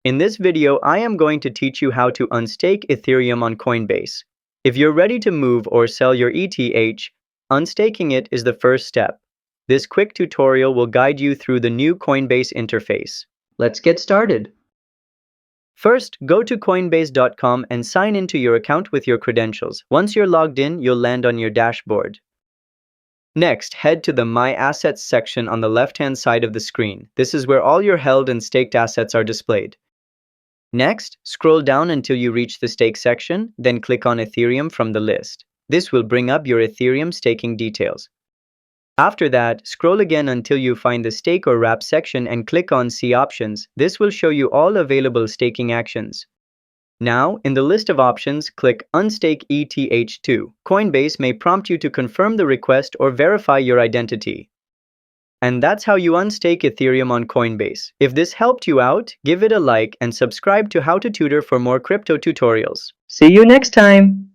In this video, I am going to teach you how to unstake Ethereum on Coinbase. If you're ready to move or sell your ETH, unstaking it is the first step. This quick tutorial will guide you through the new Coinbase interface. Let's get started. First, go to coinbase.com and sign into your account with your credentials. Once you're logged in, you'll land on your dashboard. Next, head to the My Assets section on the left-hand side of the screen. This is where all your held and staked assets are displayed. Next, scroll down until you reach the stake section, then click on Ethereum from the list. This will bring up your Ethereum staking details. After that, scroll again until you find the stake or wrap section and click on See Options. This will show you all available staking actions. Now, in the list of options, click Unstake ETH2. Coinbase may prompt you to confirm the request or verify your identity. And that's how you unstake Ethereum on Coinbase. If this helped you out, give it a like and subscribe to How to Tutor for more crypto tutorials. See you next time!